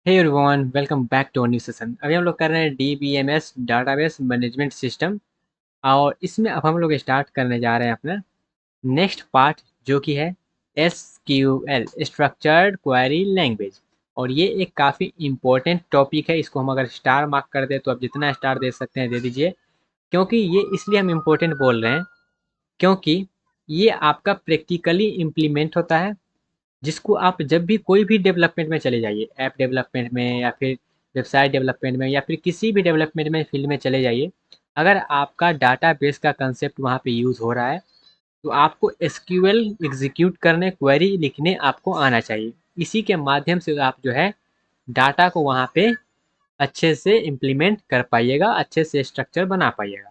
Hey everyone, welcome back to new session. अभी हम लोग कर रहे हैं डीबीएमएस डाटाबेस मैनेजमेंट सिस्टम। और इसमें अब हम लोग स्टार्ट करने जा रहे हैं अपना नेक्स्ट पार्ट, जो कि है एसक्यूएल स्ट्रक्चर्ड क्वेरी लैंग्वेज। और ये एक काफ़ी इम्पोर्टेंट टॉपिक है। इसको हम अगर स्टार मार्क कर दे तो आप जितना स्टार दे सकते हैं दे दीजिए, क्योंकि ये इसलिए हम इम्पोर्टेंट बोल रहे हैं क्योंकि ये आपका प्रैक्टिकली इम्प्लीमेंट होता है, जिसको आप जब भी कोई भी डेवलपमेंट में चले जाइए, ऐप डेवलपमेंट में या फिर वेबसाइट डेवलपमेंट में या फिर किसी भी डेवलपमेंट में फील्ड में चले जाइए, अगर आपका डाटाबेस का कंसेप्ट वहाँ पे यूज़ हो रहा है तो आपको एसक्यूएल एग्जीक्यूट करने, क्वेरी लिखने आपको आना चाहिए। इसी के माध्यम से आप जो है डाटा को वहाँ पे अच्छे से इम्प्लीमेंट कर पाइएगा, अच्छे से स्ट्रक्चर बना पाइएगा।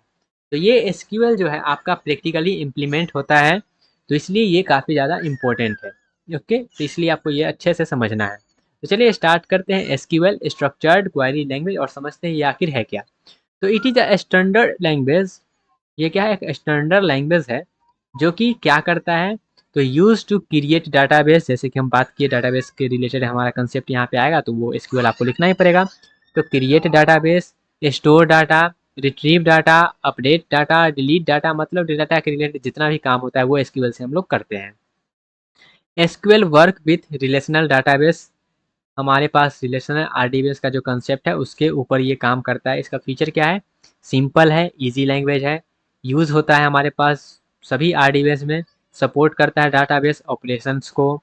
तो ये एसक्यूएल जो है आपका प्रैक्टिकली इम्प्लीमेंट होता है, तो इसलिए ये काफ़ी ज़्यादा इम्पोर्टेंट है। ओके, तो इसलिए आपको ये अच्छे से समझना है। तो चलिए स्टार्ट करते हैं एसक्यूएल स्ट्रक्चर्ड क्वेरी लैंग्वेज और समझते हैं ये आखिर है क्या। तो it is a standard language. ये क्या है? एक स्टैंडर्ड लैंग्वेज है जो कि क्या करता है, तो यूज टू क्रिएट डाटाबेस। जैसे कि हम बात किए डाटाबेस के रिलेटेड हमारा कंसेप्ट यहाँ पे आएगा, तो वो एसक्यूएल आपको लिखना ही पड़ेगा। तो create database, store data, retrieve data, update data, delete data, मतलब डाटा के रिलेटेड जितना भी काम होता है वो एसक्यूएल से हम लोग करते हैं। SQL work with relational database. हमारे पास रिलेशनल आरडीबीएस का जो कंसेप्ट है उसके ऊपर ये काम करता है। इसका फीचर क्या है? सिंपल है, इजी लैंग्वेज है, यूज़ होता है हमारे पास सभी आरडीबीएस में, सपोर्ट करता है डाटाबेस ऑपरेशंस को,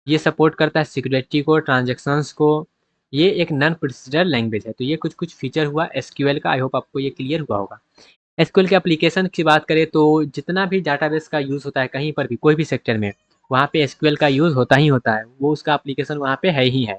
ये सपोर्ट करता है सिक्योरिटी को, ट्रांजेक्शन्स को। ये एक नॉन प्रोसीजरल लैंग्वेज है। तो ये कुछ कुछ फीचर हुआ एसक्यूएल का। आई होप आपको ये क्लियर हुआ होगा। एसक्यूएल के एप्लीकेशन की बात करें तो जितना भी डाटाबेस का यूज़ होता है कहीं पर भी कोई भी सेक्टर में, वहाँ पे एसक्यूएल का यूज़ होता ही होता है। वो उसका एप्लीकेशन वहाँ पे है ही है।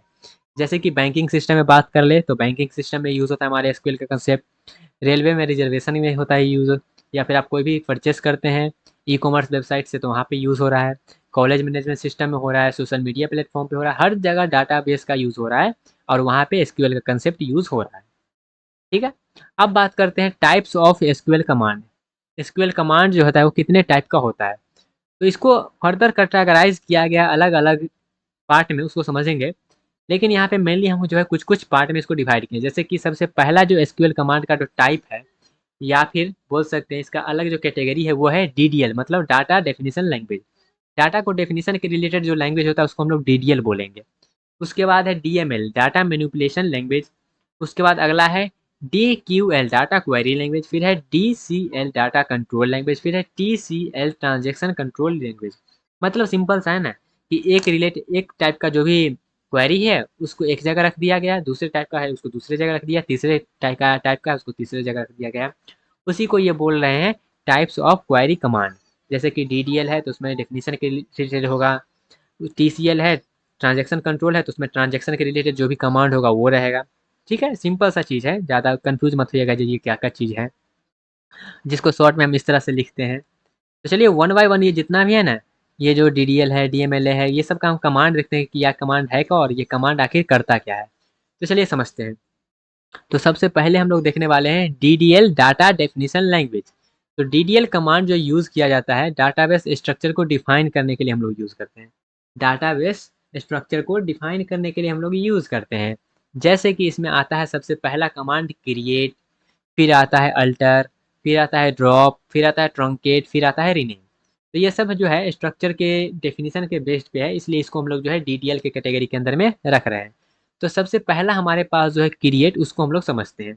जैसे कि बैंकिंग सिस्टम में बात कर ले तो बैंकिंग सिस्टम में यूज़ होता है हमारे एसक्यूएल का कंसेप्ट। रेलवे में रिजर्वेशन में होता है यूज़, या फिर आप कोई भी परचेस करते हैं ई कॉमर्स वेबसाइट से तो वहाँ पे यूज़ हो रहा है। कॉलेज मैनेजमेंट सिस्टम में हो रहा है, सोशल मीडिया प्लेटफॉर्म पे हो रहा है, हर जगह डाटाबेस का यूज़ हो रहा है और वहाँ पे एसक्यूएल का कंसेप्ट यूज़ हो रहा है। ठीक है। अब बात करते हैं types of SQL command. SQL command जो होता है वो कितने टाइप का होता है, तो इसको फर्दर कैटेगराइज किया गया अलग अलग पार्ट में, उसको समझेंगे। लेकिन यहाँ पे मेनली हम जो है कुछ कुछ पार्ट में इसको डिवाइड किए। जैसे कि सबसे पहला जो एसक्यूएल कमांड का जो टाइप है, या फिर बोल सकते हैं इसका अलग जो कैटेगरी है वो है डीडीएल, मतलब डाटा डेफिनेशन लैंग्वेज। डाटा को डेफिनेशन के रिलेटेड जो लैंग्वेज होता है उसको हम लोग डीडीएल बोलेंगे। उसके बाद है डीएमएल, डाटा मैनिपुलेशन लैंग्वेज। उसके बाद अगला है डीक्यूएल, डाटा क्वेरी लैंग्वेज। फिर है डीसीएल, डाटा कंट्रोल लैंग्वेज। फिर है टीसीएल, ट्रांजेक्शन कंट्रोल लैंग्वेज। मतलब सिंपल सा है ना, कि एक टाइप का जो भी क्वेरी है उसको एक जगह रख दिया गया, दूसरे टाइप का है उसको दूसरे जगह रख दिया, तीसरे टाइप का है उसको तीसरे जगह रख दिया गया। उसी को ये बोल रहे हैं टाइप्स ऑफ क्वेरी कमांड। जैसे कि डीडीएल है तो उसमें डेफिनेशन के रिलेटेड होगा, टीसीएल है ट्रांजेक्शन कंट्रोल है तो उसमें ट्रांजेक्शन के रिलेटेड जो भी कमांड होगा वो रहेगा। ठीक है, सिंपल सा चीज़ है, ज़्यादा कंफ्यूज मत होइएगा जी ये क्या क्या चीज़ है, जिसको शॉर्ट में हम इस तरह से लिखते हैं। तो चलिए वन बाय वन ये जितना भी है ना, ये जो डीडीएल है, डीएमएल है, ये सब का हम कमांड देखते हैं कि यह कमांड है क्या और ये कमांड आखिर करता क्या है। तो चलिए समझते हैं। तो सबसे पहले हम लोग देखने वाले हैं डीडीएल, डाटा डेफिनेशन लैंग्वेज। तो डीडीएल कमांड जो यूज़ किया जाता है डाटाबेस स्ट्रक्चर को डिफाइन करने के लिए हम लोग यूज़ करते हैं। डाटाबेस स्ट्रक्चर को डिफाइन करने के लिए हम लोग यूज़ करते हैं। जैसे कि इसमें आता है सबसे पहला कमांड क्रिएट, फिर आता है अल्टर, फिर आता है ड्रॉप, फिर आता है ट्रंकेट, फिर आता है रीनेम। तो ये सब जो है स्ट्रक्चर के डेफिनेशन के बेस्ड पे है, इसलिए इसको हम लोग जो है डीडीएल के कैटेगरी के अंदर में रख रहे हैं। तो सबसे पहला हमारे पास जो है क्रिएट, उसको हम लोग समझते हैं।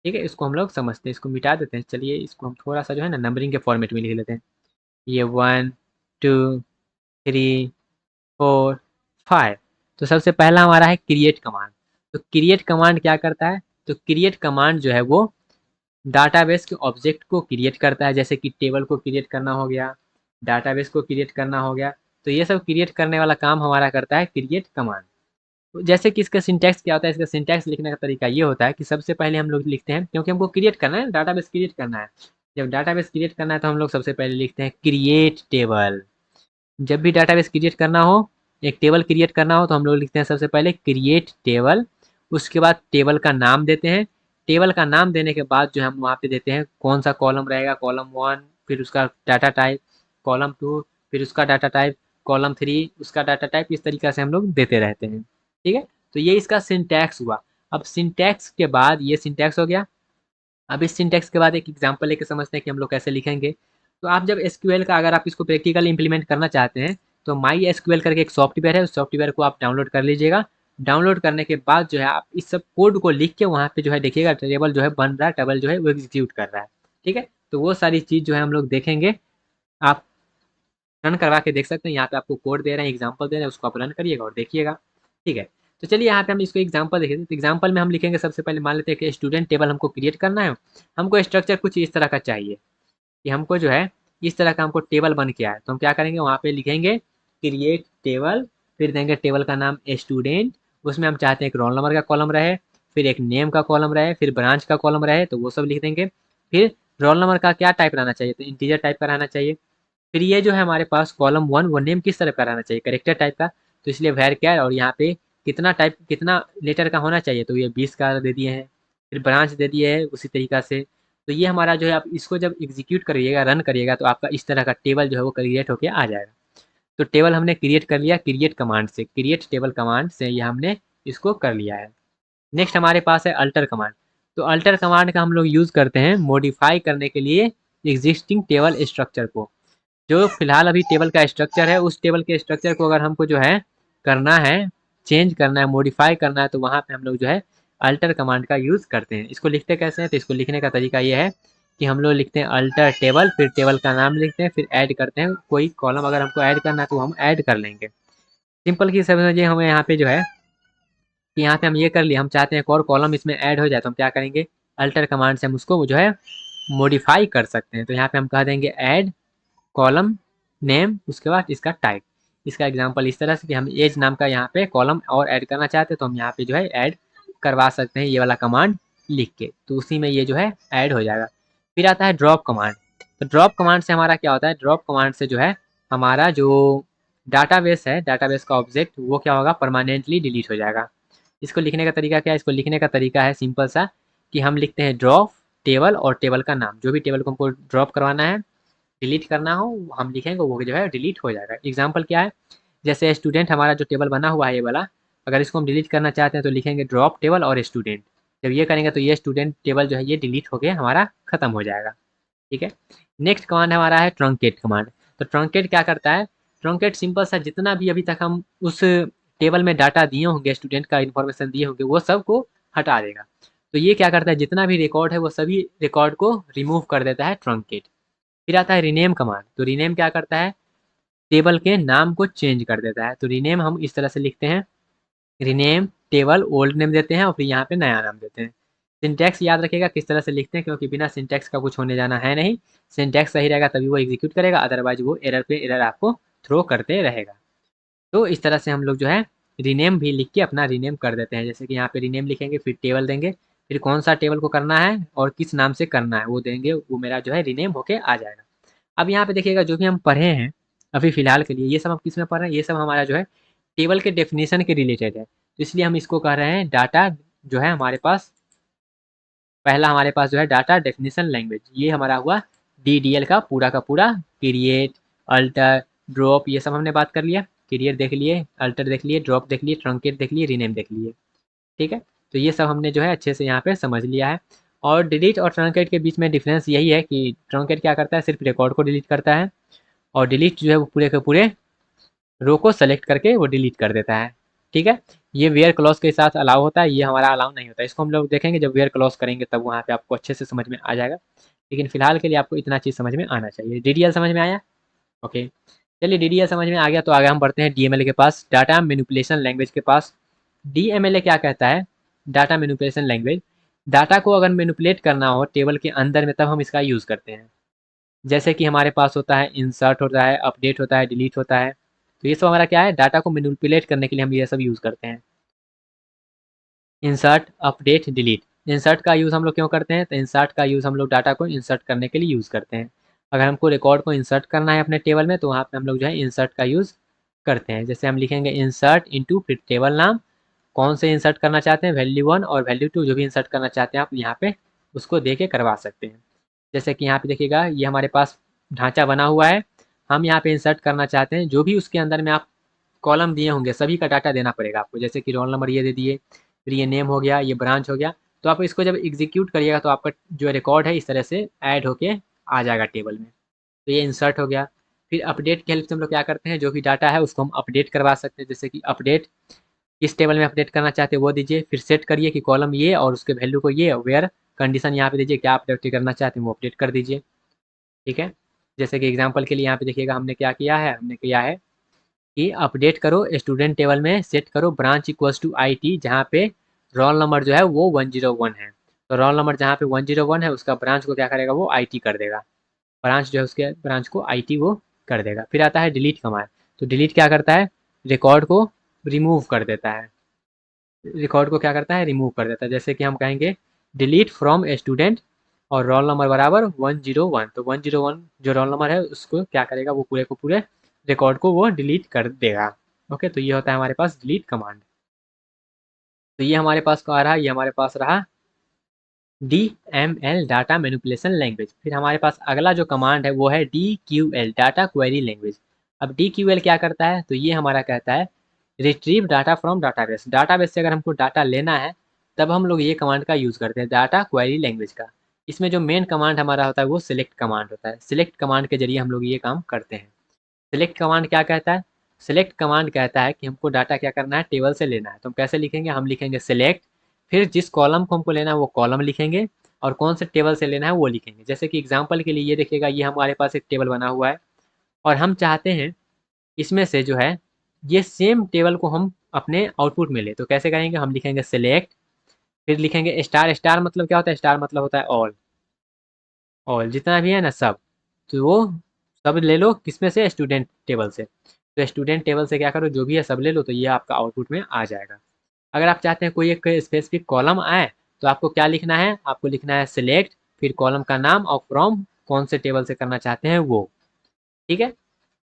ठीक है, इसको हम लोग समझते हैं, इसको मिटा देते हैं। चलिए इसको हम थोड़ा सा जो है ना नंबरिंग के फॉर्मेट में लिख लेते हैं। ये 1 2 3 4 5। तो सबसे पहला हमारा है क्रिएट कमांड। तो क्रिएट कमांड क्या करता है? तो क्रिएट कमांड जो है वो डाटाबेस के ऑब्जेक्ट को क्रिएट करता है। जैसे कि टेबल को क्रिएट करना हो गया, डाटाबेस को क्रिएट करना हो गया, तो ये सब क्रिएट करने वाला काम हमारा करता है क्रिएट कमांड। तो जैसे कि इसका सिंटैक्स क्या होता है, इसका सिंटैक्स लिखने का तरीका ये होता है कि सबसे पहले हम लोग लिखते हैं, क्योंकि हमको क्रिएट करना है, डाटाबेस क्रिएट करना है। जब डाटाबेस क्रिएट करना है तो हम लोग सबसे पहले लिखते हैं क्रिएट टेबल। जब भी डाटाबेस क्रिएट करना हो, एक टेबल क्रिएट करना हो, तो हम लोग लिखते हैं सबसे पहले क्रिएट टेबल। उसके बाद टेबल का नाम देते हैं। टेबल का नाम देने के बाद जो हम वहाँ पे देते हैं कौन सा कॉलम रहेगा, कॉलम 1, फिर उसका डाटा टाइप, कॉलम 2, फिर उसका डाटा टाइप, कॉलम 3 उसका डाटा टाइप, इस तरीके से हम लोग देते रहते हैं। ठीक है। तो ये इसका सिंटैक्स हुआ। अब सिंटैक्स के बाद ये सिंटैक्स हो गया। अब इस सिंटैक्स के बाद एक एग्जांपल लेके समझते हैं कि हम लोग कैसे लिखेंगे। तो आप जब एसक्यूएल का अगर आप इसको प्रैक्टिकली इंप्लीमेंट करना चाहते हैं तो माई एसक्यूएल करके एक सॉफ्टवेयर है, उस सॉफ्टवेयर को आप डाउनलोड कर लीजिएगा। डाउनलोड करने के बाद जो है आप इस सब कोड को लिख के वहाँ पे जो है देखिएगा टेबल जो है बन रहा है, टेबल जो है वो एग्जीक्यूट कर रहा है। ठीक है, तो वो सारी चीज़ जो है हम लोग देखेंगे। आप रन करवा के देख सकते हैं, यहाँ पे आपको कोड दे रहे हैं, एग्जाम्पल दे रहे हैं, उसको आप रन करिएगा और देखिएगा। ठीक है, तो चलिए यहाँ पे हम इसको एग्जाम्पल देखेंगे। तो एग्जाम्पल में हम लिखेंगे सबसे पहले मान लेते हैं कि स्टूडेंट टेबल हमको क्रिएट करना है। हमको स्ट्रक्चर कुछ इस तरह का चाहिए कि हमको जो है इस तरह का हमको टेबल बन के आए। तो हम क्या करेंगे, वहाँ पे लिखेंगे क्रिएट टेबल, फिर देंगे टेबल का नाम स्टूडेंट। उसमें हम चाहते हैं एक रोल नंबर का कॉलम रहे, फिर एक नेम का कॉलम रहे, फिर ब्रांच का कॉलम रहे, तो वो सब लिख देंगे। फिर रोल नंबर का क्या टाइप रहना चाहिए, तो इंटीजर टाइप का रहना चाहिए। फिर ये जो है हमारे पास कॉलम 1 वो नेम किस तरह का रहना चाहिए, करेक्टर टाइप का, तो इसलिए वैर कैर, और यहाँ पे कितना टाइप कितना लेटर का होना चाहिए, तो ये 20 का दे दिए हैं। फिर ब्रांच दे दिए है उसी तरीका से। तो ये हमारा जो है आप इसको जब एग्जीक्यूट करिएगा, रन करिएगा, तो आपका इस तरह का टेबल जो है वो क्रिएट होके आ जाएगा। तो टेबल हमने क्रिएट कर लिया क्रिएट कमांड से, क्रिएट टेबल कमांड से ये हमने इसको कर लिया है। नेक्स्ट हमारे पास है अल्टर कमांड। तो अल्टर कमांड का हम लोग यूज़ करते हैं मॉडिफाई करने के लिए एग्जिस्टिंग टेबल स्ट्रक्चर को। जो फिलहाल अभी टेबल का स्ट्रक्चर है, उस टेबल के स्ट्रक्चर को अगर हमको जो है करना है, चेंज करना है, मॉडिफाई करना है, तो वहाँ पे हम लोग जो है अल्टर कमांड का यूज़ करते हैं। इसको लिखते कैसे हैं, तो इसको लिखने का तरीका ये है कि हम लोग लिखते हैं अल्टर टेबल, फिर टेबल का नाम लिखते हैं, फिर ऐड करते हैं कोई कॉलम अगर हमको ऐड करना है तो हम ऐड कर लेंगे। सिंपल की समझिए, हमें यहाँ पे जो है कि यहाँ पे हम ये कर लिए, हम चाहते हैं एक और कॉलम इसमें ऐड हो जाए, तो हम क्या करेंगे, अल्टर कमांड से हम उसको जो है मॉडिफाई कर सकते हैं। तो यहाँ पे हम कह देंगे ऐड कॉलम नेम, उसके बाद इसका टाइप। इसका एग्जांपल इस तरह से कि हम एज नाम का यहाँ पे कॉलम और ऐड करना चाहते हैं, तो हम यहाँ पे जो है ऐड करवा सकते हैं ये वाला कमांड लिख के, तो उसी में ये जो है ऐड हो जाएगा। फिर आता है ड्रॉप कमांड। तो ड्रॉप कमांड से हमारा क्या होता है, ड्रॉप कमांड से जो है हमारा जो डाटाबेस है, डाटाबेस का ऑब्जेक्ट वो क्या होगा, परमानेंटली डिलीट हो जाएगा। इसको लिखने का तरीका क्या है, इसको लिखने का तरीका है सिंपल सा कि हम लिखते हैं ड्रॉप टेबल और टेबल का नाम, जो भी टेबल को हमको ड्रॉप करवाना है, डिलीट करना हो, हम लिखेंगे वो जो है डिलीट हो जाएगा। एग्जाम्पल क्या है, जैसे स्टूडेंट हमारा जो टेबल बना हुआ है ये वाला, अगर इसको हम डिलीट करना चाहते हैं तो लिखेंगे ड्रॉप टेबल और स्टूडेंट। जब ये करेंगे तो ये स्टूडेंट टेबल जो है ये डिलीट होकर हमारा खत्म हो जाएगा। ठीक है, नेक्स्ट कमांड हमारा है ट्रंकेट कमांड। तो ट्रंकेट क्या करता है, ट्रंकेट सिंपल सा जितना भी अभी तक हम उस टेबल में डाटा दिए होंगे, स्टूडेंट का इन्फॉर्मेशन दिए होंगे, वो सब को हटा देगा। तो ये क्या करता है, जितना भी रिकॉर्ड है वो सभी रिकॉर्ड को रिमूव कर देता है ट्रंकेट। फिर आता है रीनेम कमांड। तो रीनेम क्या करता है, टेबल के नाम को चेंज कर देता है। तो रीनेम हम इस तरह से लिखते हैं, रीनेम टेबल ओल्ड नेम देते हैं और फिर यहाँ पे नया नाम देते हैं। सिंटैक्स याद रखिएगा किस तरह से लिखते हैं, क्योंकि बिना सिंटैक्स का कुछ होने जाना है नहीं। सिंटैक्स सही रहेगा तभी वो एग्जीक्यूट करेगा, अदरवाइज वो एरर पे एरर आपको थ्रो करते रहेगा। तो इस तरह से हम लोग जो है रीनेम भी लिख के अपना रीनेम कर देते हैं। जैसे कि यहाँ पे रीनेम लिखेंगे, फिर टेबल देंगे, फिर कौन सा टेबल को करना है और किस नाम से करना है वो देंगे, वो मेरा जो है रीनेम होके आ जाएगा। अब यहाँ पे देखिएगा जो भी हम पढ़े हैं अभी फिलहाल के लिए, ये सब हम किस में पढ़ रहे हैं, ये सब हमारा जो है टेबल के डेफिनेशन के रिलेटेड है। तो इसलिए हम इसको कह रहे हैं डाटा जो है हमारे पास, पहला हमारे पास जो है डाटा डेफिनेशन लैंग्वेज, ये हमारा हुआ DDL का पूरा क्रिएट अल्टर ड्रॉप, ये सब हमने बात कर लिया। क्रिएट देख लिए, अल्टर देख लिए, ड्रॉप देख लिए, ट्रंकेट देख लिए, रीनेम देख लिए। ठीक है, तो ये सब हमने जो है अच्छे से यहाँ पे समझ लिया है। और डिलीट और ट्रंकेट के बीच में डिफरेंस यही है कि ट्रंकेट क्या करता है, सिर्फ रिकॉर्ड को डिलीट करता है, और डिलीट जो है वो पूरे के पूरे रो को सेलेक्ट करके वो डिलीट कर देता है। ठीक है, ये वेयर क्लॉज के साथ अलाउ होता है, ये हमारा अलाउ नहीं होता। इसको हम लोग देखेंगे जब वेयर क्लॉज करेंगे, तब वहाँ पे आपको अच्छे से समझ में आ जाएगा। लेकिन फिलहाल के लिए आपको इतना चीज़ समझ में आना चाहिए। DDL समझ में आया, ओके। चलिए DDL समझ में आ गया तो आगे हम बढ़ते हैं DML के पास, डाटा मैनिपुलेशन लैंग्वेज के पास। DMLA क्या कहता है, डाटा मैनिपुलेशन लैंग्वेज। डाटा को अगर मैनिपुलेट करना हो टेबल के अंदर में, तब हम इसका यूज़ करते हैं। जैसे कि हमारे पास होता है इंसर्ट होता है, अपडेट होता है, डिलीट होता है। तो ये सब हमारा क्या है, डाटा को मैनिपुलेट करने के लिए हम ये सब यूज़ करते हैं। इंसर्ट अपडेट डिलीट, इंसर्ट का यूज़ हम लोग क्यों करते हैं, तो इंसर्ट का यूज़ हम लोग डाटा को इंसर्ट करने के लिए यूज़ करते हैं। अगर हमको रिकॉर्ड को इंसर्ट करना है अपने टेबल में, तो वहाँ पे हम लोग जो है इंसर्ट का यूज़ करते हैं। जैसे हम लिखेंगे इंसर्ट इनटू, फिर टेबल नाम, कौन से इंसर्ट करना चाहते हैं, वैल्यू 1 और वैल्यू 2 जो भी इंसर्ट करना चाहते हैं आप यहाँ पे उसको दे के करवा सकते हैं। जैसे कि यहाँ पे देखिएगा ये हमारे पास ढांचा बना हुआ है, हम यहाँ पे इंसर्ट करना चाहते हैं जो भी उसके अंदर में आप कॉलम दिए होंगे सभी का डाटा देना पड़ेगा आपको, जैसे कि रोल नंबर ये दे दिए, फिर ये नेम हो गया, ये ब्रांच हो गया। तो आप इसको जब एग्जीक्यूट करिएगा तो आपका जो रिकॉर्ड है इस तरह से ऐड होके आ जाएगा टेबल में। तो ये इंसर्ट हो गया। फिर अपडेट के हेल्प से हम लोग क्या करते हैं, जो भी डाटा है उसको हम अपडेट करवा सकते हैं, जैसे कि अपडेट किस टेबल में अपडेट करना चाहते हैं वो दीजिए, फिर सेट करिए कि कॉलम ये और उसके वैल्यू को ये, वेयर कंडीशन यहाँ पे दीजिए, क्या अपडेट करना चाहते हैं वो अपडेट कर दीजिए। ठीक है, जैसे कि एग्जांपल के लिए यहाँ पे देखिएगा हमने क्या किया है, हमने किया है कि अपडेट करो स्टूडेंट टेबल में सेट करो ब्रांच इक्वल्स टू IT, जहाँ पे रोल नंबर जो है वो 101 है। तो रोल नंबर जहाँ पे 101 है उसका ब्रांच को क्या करेगा, वो IT कर देगा। ब्रांच जो है उसके ब्रांच को IT वो कर देगा। फिर आता है डिलीट कमांड। तो डिलीट क्या करता है, रिकॉर्ड को रिमूव कर देता है। रिकॉर्ड को क्या करता है, रिमूव कर देता है। जैसे कि हम कहेंगे डिलीट फ्रॉम स्टूडेंट और रोल नंबर बराबर 101, तो 101 जो रोल नंबर है उसको क्या करेगा, वो पूरे को पूरे रिकॉर्ड को वो डिलीट कर देगा। ओके, तो ये होता है हमारे पास डिलीट कमांड। तो ये हमारे पास आ रहा, ये हमारे पास रहा DML डाटा मैनिपुलेशन लैंग्वेज। फिर हमारे पास अगला जो कमांड है वो है DQL डाटा क्वेरी लैंग्वेज। अब DQL क्या करता है, तो ये हमारा कहता है retrieve data from database. Database से अगर हमको डाटा लेना है तब हम लोग ये कमांड का यूज़ करते हैं, डाटा क्वेरी लैंग्वेज का। इसमें जो मेन कमांड हमारा होता है वो सिलेक्ट कमांड होता है। सिलेक्ट कमांड के जरिए हम लोग ये काम करते हैं। सिलेक्ट कमांड क्या कहता है, सिलेक्ट कमांड कहता है कि हमको डाटा क्या करना है, टेबल से लेना है। तो हम कैसे लिखेंगे, हम लिखेंगे सिलेक्ट, फिर जिस कॉलम को हमको लेना है वो कॉलम लिखेंगे और कौन से टेबल से लेना है वो लिखेंगे। जैसे कि एग्जांपल के लिए ये देखिएगा, ये हमारे पास एक टेबल बना हुआ है और हम चाहते हैं इसमें से जो है ये सेम टेबल को हम अपने आउटपुट में ले। तो कैसे करेंगे, हम लिखेंगे सिलेक्ट, फिर लिखेंगे स्टार। स्टार मतलब क्या होता है, स्टार मतलब होता है ऑल। ऑल जितना भी है ना सब, तो वो सब ले लो किसमें से, स्टूडेंट टेबल से। तो स्टूडेंट टेबल से क्या करो, जो भी है सब ले लो, तो ये आपका आउटपुट में आ जाएगा। अगर आप चाहते हैं कोई एक स्पेसिफिक कॉलम आए तो आपको क्या लिखना है, आपको लिखना है सिलेक्ट, फिर कॉलम का नाम और फ्रॉम कौन से टेबल से करना चाहते हैं वो। ठीक है,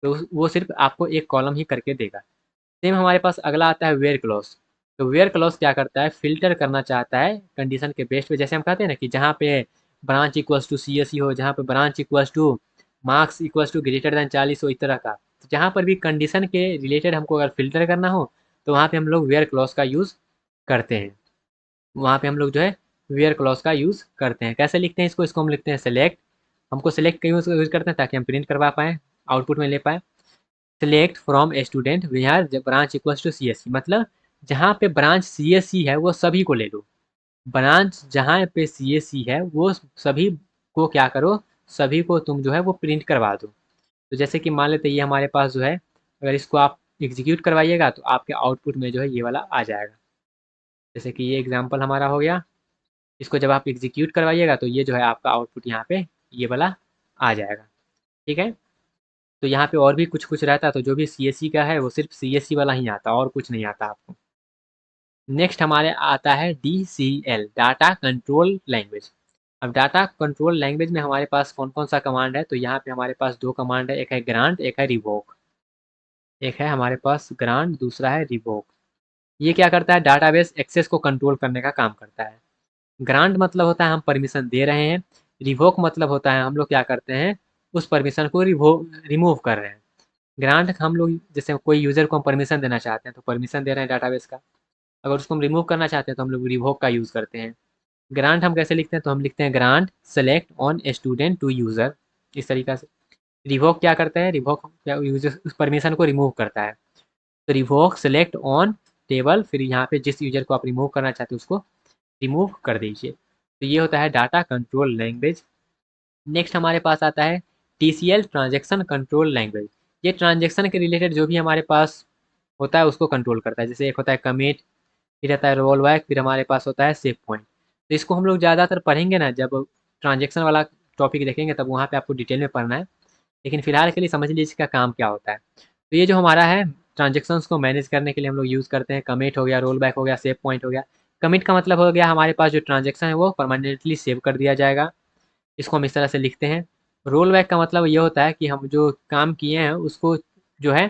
तो वो सिर्फ आपको एक कॉलम ही करके देगा। सेम हमारे पास अगला आता है वेयर क्लॉज। तो वेयर क्लॉज क्या करता है, फिल्टर करना चाहता है कंडीशन के बेस पे। जैसे हम कहते हैं ना कि जहाँ पे ब्रांच इक्वल्स टू CSE हो, जहाँ पे branch equals to marks equals to greater than 40 हो, इस तरह का। तो जहाँ पर भी कंडीशन के रिलेटेड हमको अगर फिल्टर करना हो तो वहाँ पे हम लोग वेयर क्लॉज का यूज़ करते हैं। वहाँ पे हम लोग जो है वेयर क्लॉज का यूज़ करते हैं। कैसे लिखते हैं इसको, इसको हम लिखते हैं सेलेक्ट। हमको सेलेक्ट का यूज़ करते हैं ताकि हम प्रिंट करवा पाएँ, आउटपुट में ले पाएँ। Select from student where branch equals to CSE, मतलब जहाँ पे ब्रांच CSE है वो सभी को ले लो। ब्रांच जहाँ पे CSE है वो सभी को क्या करो, सभी को तुम जो है वो प्रिंट करवा दो। तो जैसे कि मान लेते ये हमारे पास जो है, अगर इसको आप एग्जीक्यूट करवाइएगा तो आपके आउटपुट में जो है ये वाला आ जाएगा। जैसे कि ये एग्जाम्पल हमारा हो गया, इसको जब आप एग्जीक्यूट करवाइएगा तो ये जो है आपका आउटपुट यहाँ पे ये वाला आ जाएगा। ठीक है, तो यहाँ पे और भी कुछ कुछ रहता है, तो जो भी CSE का है वो सिर्फ CSE वाला ही आता, और कुछ नहीं आता आपको। नेक्स्ट हमारे आता है DCL डाटा कंट्रोल लैंग्वेज। अब डाटा कंट्रोल लैंग्वेज में हमारे पास कौन कौन सा कमांड है, तो यहाँ पे हमारे पास दो कमांड है, एक है ग्रांट, एक है रिवोक। एक है हमारे पास ग्रांट, दूसरा है रिवोक। ये क्या करता है, डाटाबेस एक्सेस को कंट्रोल करने का काम करता है। ग्रांट मतलब होता है हम परमिशन दे रहे हैं, रिवोक मतलब होता है हम लोग क्या करते हैं, उस परमिशन को रिमूव कर रहे हैं। ग्रांट हम लोग जैसे कोई यूज़र को हम परमिशन देना चाहते हैं तो परमिशन दे रहे हैं डाटाबेस का। अगर उसको हम रिमूव करना चाहते हैं तो हम लोग रिवोक का यूज़ करते हैं। ग्रांट हम कैसे लिखते हैं, तो हम लिखते हैं grant select on student to user, इस तरीका से। रिवोक क्या करता है, रिवोक क्या यूजर उस परमिशन को रिमूव करता है। तो रिवोक सेलेक्ट ऑन टेबल, फिर यहाँ पे जिस यूजर को आप रिमूव करना चाहते हैं उसको रिमूव कर दीजिए। तो ये होता है डाटा कंट्रोल लैंग्वेज। नेक्स्ट हमारे पास आता है TCL ट्रांजेक्शन कंट्रोल लैंग्वेज। ये ट्रांजेक्शन के रिलेटेड जो भी हमारे पास होता है उसको कंट्रोल करता है। जैसे एक होता है कमिट, फिर आता है रोल बैक, फिर हमारे पास होता है सेव पॉइंट। तो इसको हम लोग ज़्यादातर पढ़ेंगे ना, जब ट्रांजेक्शन वाला टॉपिक देखेंगे तब वहाँ पे आपको डिटेल में पढ़ना है। लेकिन फिलहाल के लिए समझ लीजिए इसका काम क्या होता है। तो ये जो हमारा है ट्रांजेक्शन्स को मैनेज करने के लिए हम लोग यूज़ करते हैं, कमिट हो गया, रोल बैक हो गया, सेव पॉइंट हो गया। कमिट का मतलब हो गया हमारे पास जो ट्रांजेक्शन है वो परमानेंटली सेव कर दिया जाएगा, इसको हम इस तरह से लिखते हैं। रोल बैक का मतलब ये होता है कि हम जो काम किए हैं उसको जो है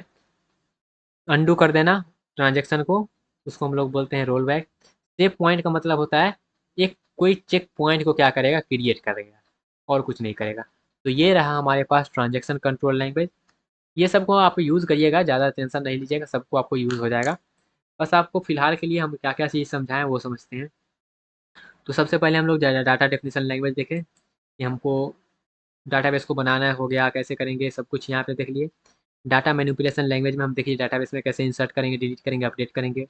अंडू कर देना ट्रांजेक्शन को, उसको हम लोग बोलते हैं रोल बैक। सेव पॉइंट का मतलब होता है एक कोई चेक पॉइंट को क्या करेगा, क्रिएट करेगा और कुछ नहीं करेगा। तो ये रहा हमारे पास ट्रांजेक्शन कंट्रोल लैंग्वेज। ये सबको आप यूज़ करिएगा, ज़्यादा टेंशन नहीं लीजिएगा, सबको आपको यूज़ हो जाएगा। बस आपको फ़िलहाल के लिए हम क्या-क्या चीज़ समझाएँ वो समझते हैं। तो सबसे पहले हम लोग डाटा डेफिनेशन लैंग्वेज देखें कि हमको डाटाबेस को बनाना हो गया, कैसे करेंगे सब कुछ यहाँ पे देख लिए। डाटा मैनिपुलेशन लैंग्वेज में हम देखिए डाटाबेस में कैसे इंसर्ट करेंगे, डिलीट करेंगे, अपडेट करेंगे।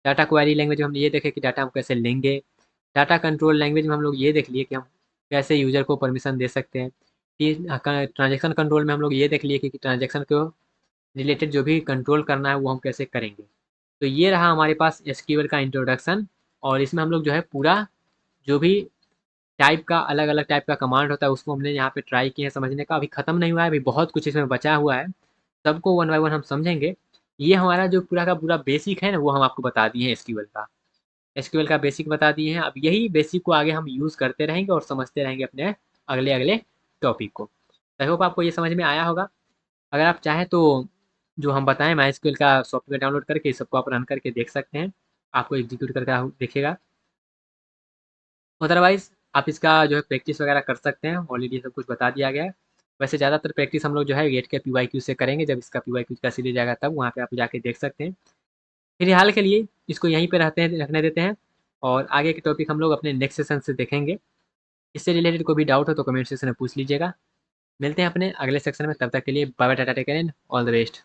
डाटा क्वेरी लैंग्वेज में हम ये देखें कि डाटा हम कैसे लेंगे। डाटा कंट्रोल लैंग्वेज में हम लोग ये देख लिए कि हम कैसे यूज़र को परमिशन दे सकते हैं। फिर ट्रांजेक्शन कंट्रोल में हम लोग ये देख लिए कि ट्रांजेक्शन को रिलेटेड जो भी कंट्रोल करना है वो हम कैसे करेंगे। तो ये रहा हमारे पास एसक्यूएल का इंट्रोडक्शन, और इसमें हम लोग जो है पूरा जो भी टाइप का अलग-अलग टाइप का कमांड होता है उसको हमने यहाँ पे ट्राई किए हैं समझने का। अभी ख़त्म नहीं हुआ है, अभी बहुत कुछ इसमें बचा हुआ है। सबको वन बाय वन हम समझेंगे। ये हमारा जो पूरा का पूरा बेसिक है ना, वो हम आपको बता दिए हैं एसक्यूएल का। एसक्यूएल का बेसिक बता दिए हैं। अब यही बेसिक को आगे हम यूज़ करते रहेंगे और समझते रहेंगे अपने अगले-अगले टॉपिक को। आई होप आपको ये समझ में आया होगा। अगर आप चाहें तो जो हम बताएँ माइस्क्यूएल का सॉफ्टवेयर डाउनलोड करके इस सबको आप रन करके देख सकते हैं। आपको एग्ज़ीक्यूट करके देखिएगा। अदरवाइज़ आप इसका जो है प्रैक्टिस वगैरह कर सकते हैं, ऑलरेडी सब कुछ बता दिया गया है। वैसे ज़्यादातर प्रैक्टिस हम लोग जो है गेट के पीवाईक्यू से करेंगे, जब इसका पीवाईक्यू का सीरीज़ आएगा तब वहाँ पे आप जाके देख सकते हैं। फिलहाल के लिए इसको यहीं पे रखने देते हैं, और आगे के टॉपिक हम लोग अपने नेक्स्ट सेशन से देखेंगे। इससे रिलेटेड कोई भी डाउट हो तो कमेंट सेक्शन में पूछ लीजिएगा। मिलते हैं अपने अगले सेक्शन में, तब तक के लिए bye bye, tata take care and all the best.